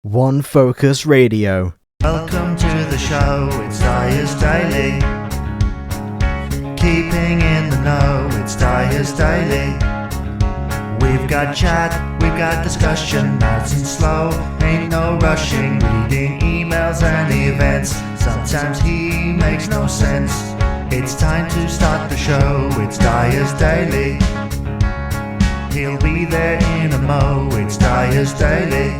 One Focus Radio. Welcome to the show, it's Dyer's Daily. Keeping in the know, it's Dyer's Daily. We've got chat, we've got discussion, nice and slow, ain't no rushing, reading emails and events. Sometimes he makes no sense. It's time to start the show, it's Dyer's Daily. He'll be there in a mo, it's Dyer's Daily.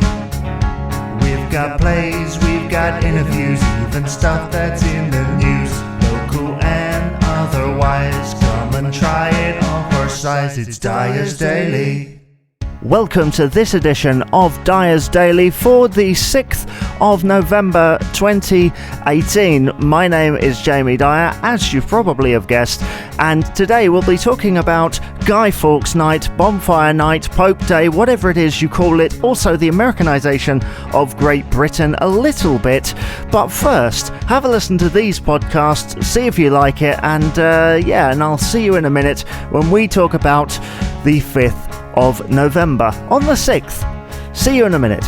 We've got plays, we've got interviews, even stuff that's in the news. Local and otherwise, come and try it on for size, it's Dyer's Daily. Welcome to this edition of Dyer's Daily for the 6th of November 2018. My name is Jamie Dyer, as you probably have guessed, and today we'll be talking about Guy Fawkes Night, Bonfire Night, Pope Day, whatever it is you call it, also the Americanisation of Great Britain a little bit. But first, have a listen to these podcasts, see if you like it, and I'll see you in a minute when we talk about the 5th of November on the 6th. See you in a minute.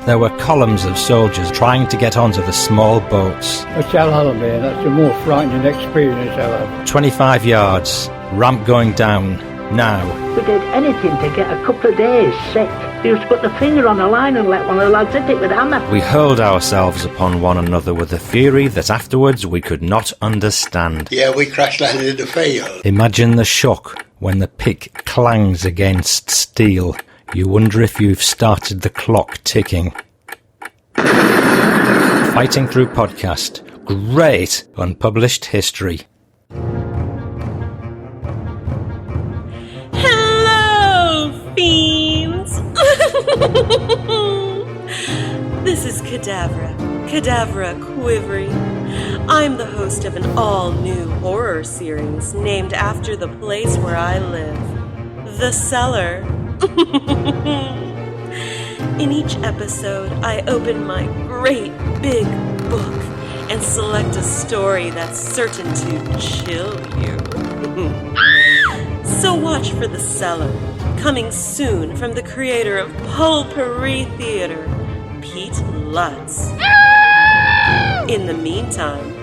There were columns of soldiers trying to get onto the small boats. A shell holiday, that's the most frightening experience I've had. 25 yards, ramp going down, now. We did anything to get a couple of days sick. We used to put the finger on the line and let one of the lads hit it with a hammer. We hurled ourselves upon one another with a fury that afterwards we could not understand. Yeah, we crash landed in the field. Imagine the shock when the pick clangs against steel. You wonder if you've started the clock ticking. Fighting Through podcast. Great unpublished history. Hello, fiends! This is Cadavra Quivery. I'm the host of an all-new horror series named after the place where I live, the cellar. In each episode, I open my great big book and select a story that's certain to chill you. So watch for The Cellar, coming soon from the creator of Pulpery Theater, Pete Lutz. In the meantime,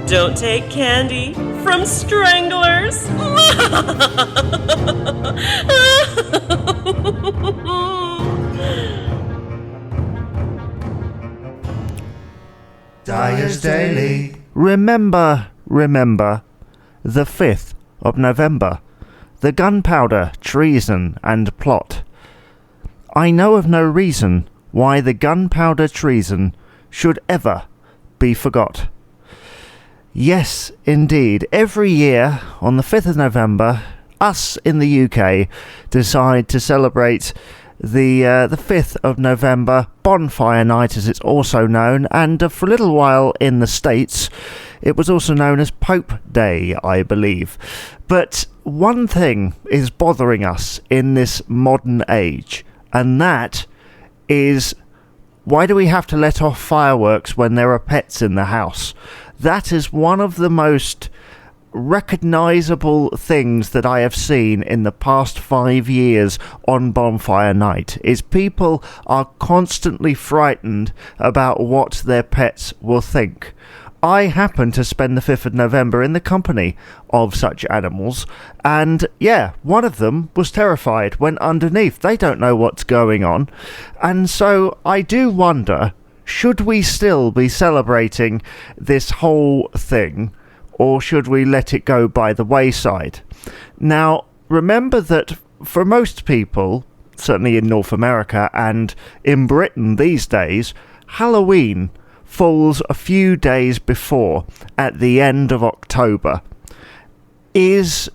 don't take candy from stranglers. Dyer's Daily. Remember, the 5th of November, the gunpowder, treason and plot. I know of no reason why the gunpowder treason should ever be forgot. Yes, indeed, every year on the 5th of November, us in the UK decide to celebrate the 5th of November, Bonfire Night as it's also known, and for a little while in the States it was also known as Pope Day, I believe. But one thing is bothering us in this modern age, and that is, why do we have to let off fireworks when there are pets in the house? That is one of the most recognisable things that I have seen in the past 5 years on Bonfire Night, is people are constantly frightened about what their pets will think. I happen to spend the 5th of November in the company of such animals, and one of them was terrified, went underneath. They don't know what's going on, and so I do wonder, should we still be celebrating this whole thing, or should we let it go by the wayside? Now, remember that for most people, certainly in North America and in Britain these days, Halloween falls a few days before, at the end of October. Is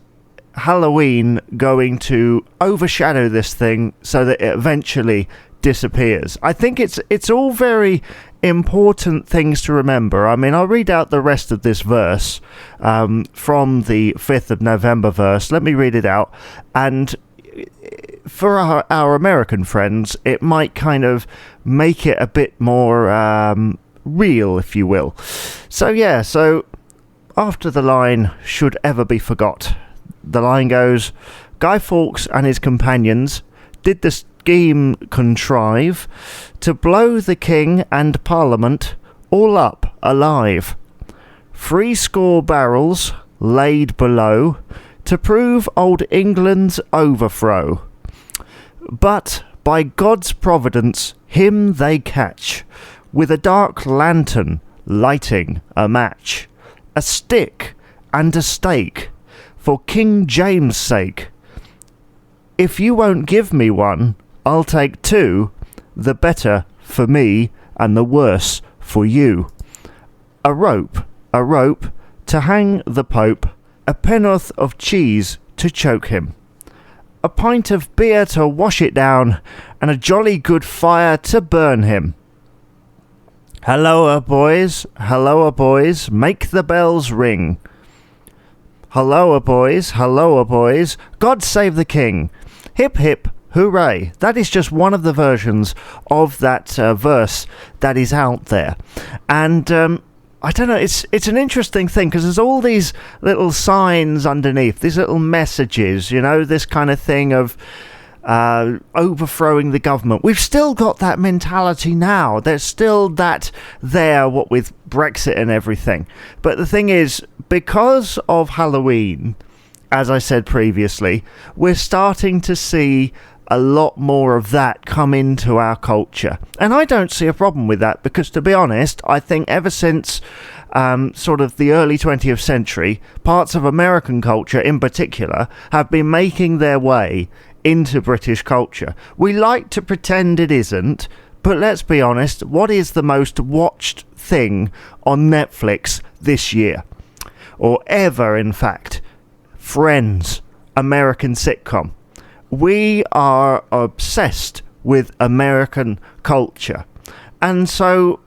Halloween going to overshadow this thing so that it eventually disappears? I think it's all very important things to remember. I mean, I'll read out the rest of this verse from the 5th of November verse. Let me read it out. And for our American friends, it might kind of make it a bit more real, if you will. So after the line should ever be forgot, the line goes, Guy Fawkes and his companions did the scheme contrive to blow the king and parliament all up alive. 70 barrels laid below to prove old England's overthrow. But by God's providence him they catch, with a dark lantern lighting a match, a stick and a stake, for King James' sake. If you won't give me one, I'll take two, the better for me and the worse for you. A rope to hang the Pope, a pen'orth of cheese to choke him, a pint of beer to wash it down, and a jolly good fire to burn him. Halloa boys, make the bells ring. Halloa boys, God save the King. Hip hip hooray. That is just one of the versions of that verse that is out there. And I don't know, it's an interesting thing, because there's all these little signs underneath, these little messages, you know, this kind of thing of overthrowing the government. We've still got that mentality now. There's still that there, what with Brexit and everything. But the thing is, because of Halloween, as I said previously, we're starting to see a lot more of that come into our culture. And I don't see a problem with that, because to be honest, I think ever since sort of the early 20th century, parts of American culture in particular have been making their way into British culture. We like to pretend it isn't, but let's be honest, what is the most watched thing on Netflix this year? Or ever, in fact? Friends, American sitcom. We are obsessed with American culture. And so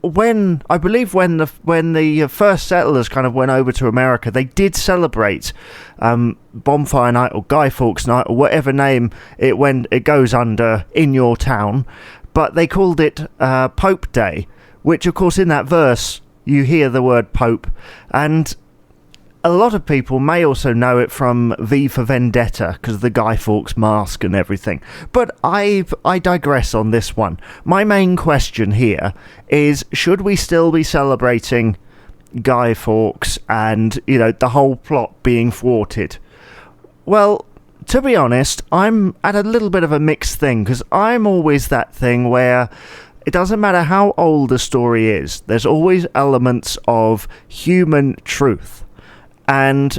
when the first settlers kind of went over to America, they did celebrate Bonfire Night or Guy Fawkes Night or whatever name it goes under in your town, but they called it Pope Day, which of course in that verse you hear the word Pope, and a lot of people may also know it from V for Vendetta because of the Guy Fawkes mask and everything. But I digress on this one. My main question here is, should we still be celebrating Guy Fawkes and, you know, the whole plot being thwarted? Well, to be honest, I'm at a little bit of a mixed thing, because I'm always that thing where it doesn't matter how old the story is, there's always elements of human truth. And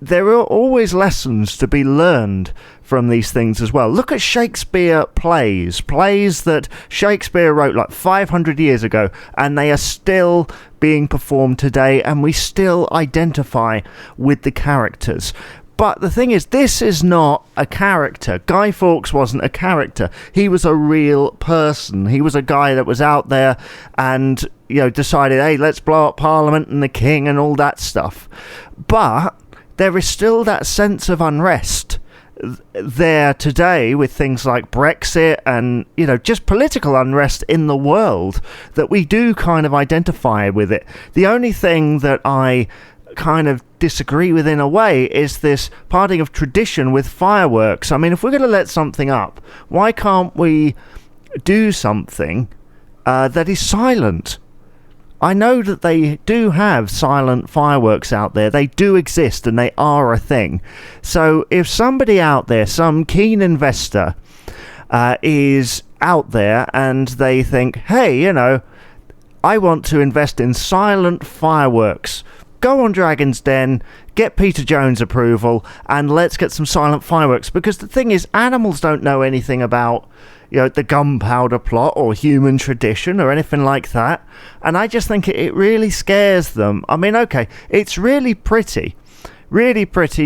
there are always lessons to be learned from these things as well. Look at Shakespeare plays that Shakespeare wrote like 500 years ago, and they are still being performed today, and we still identify with the characters. But the thing is, this is not a character. Guy Fawkes wasn't a character. He was a real person. He was a guy that was out there and, you know, decided, hey, let's blow up Parliament and the King and all that stuff. But there is still that sense of unrest there today with things like Brexit and, you know, just political unrest in the world, that we do kind of identify with it. The only thing that I kind of disagree with in a way is this parting of tradition with fireworks. I mean, if we're going to let something up, why can't we do something that is silent? I know that they do have silent fireworks out there. They do exist and they are a thing. So if somebody out there, some keen investor is out there and they think, hey, you know, I want to invest in silent fireworks, go on Dragon's Den, get Peter Jones' approval, and let's get some silent fireworks. Because the thing is, animals don't know anything about, you know, the gunpowder plot or human tradition or anything like that. And I just think it really scares them. I mean, okay, it's really pretty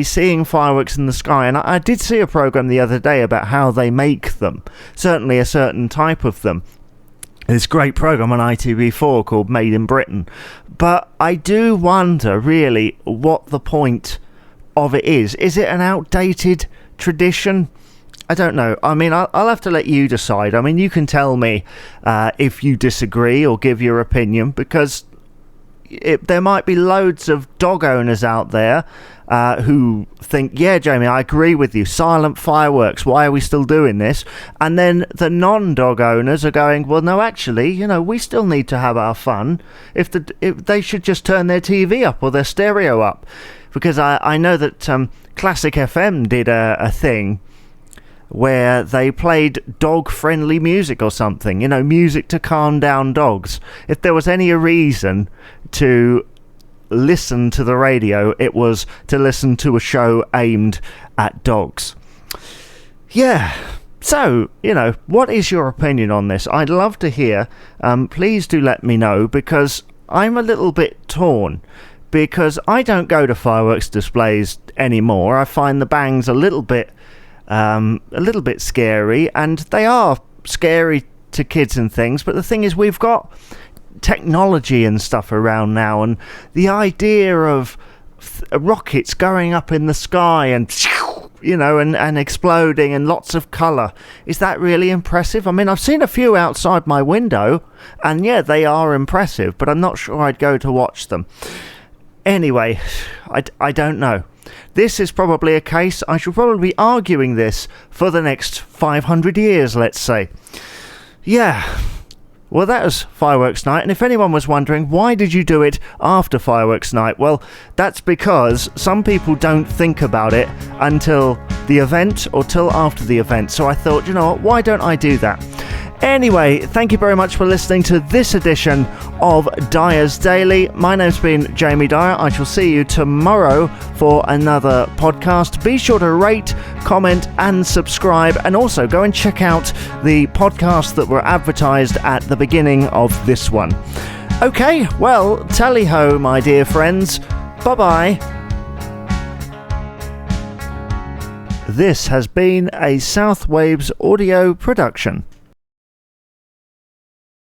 seeing fireworks in the sky. And I did see a program the other day about how they make them. Certainly a certain type of them. This great program on ITV4 called Made in Britain. But I do wonder, really, what the point of it is. Is it an outdated tradition? I don't know. I mean, I'll have to let you decide. I mean, you can tell me if you disagree or give your opinion, because there might be loads of dog owners out there who think, yeah, Jamie, I agree with you. Silent fireworks. Why are we still doing this? And then the non-dog owners are going, well, no, actually, we still need to have our fun. If they should just turn their TV up or their stereo up. Because I know that Classic FM did a thing where they played dog-friendly music or something, music to calm down dogs. If there was any reason to listen to the radio, it was to listen to a show aimed at dogs. Yeah. So, what is your opinion on this? I'd love to hear. Please do let me know, because I'm a little bit torn. Because I don't go to fireworks displays anymore. I find the bangs a little bit scary, and they are scary to kids and things. But the thing is, we've got technology and stuff around now, and the idea of rockets going up in the sky and and exploding and lots of colour, is that really impressive? I mean, I've seen a few outside my window, and yeah, they are impressive, but I'm not sure I'd go to watch them. Anyway, I don't know. This is probably a case I should probably be arguing this for the next 500 years, let's say. Yeah. Well, that was fireworks night, and if anyone was wondering, why did you do it after fireworks night? Well, that's because some people don't think about it until the event or till after the event. So I thought, what, why don't I do that? Anyway, thank you very much for listening to this edition of Dyer's Daily. My name's been Jamie Dyer. I shall see you tomorrow for another podcast. Be sure to rate, comment and subscribe, and also go and check out the podcasts that were advertised at the beginning of this one. Okay, well, tally-ho, my dear friends. Bye-bye. This has been a South Waves audio production.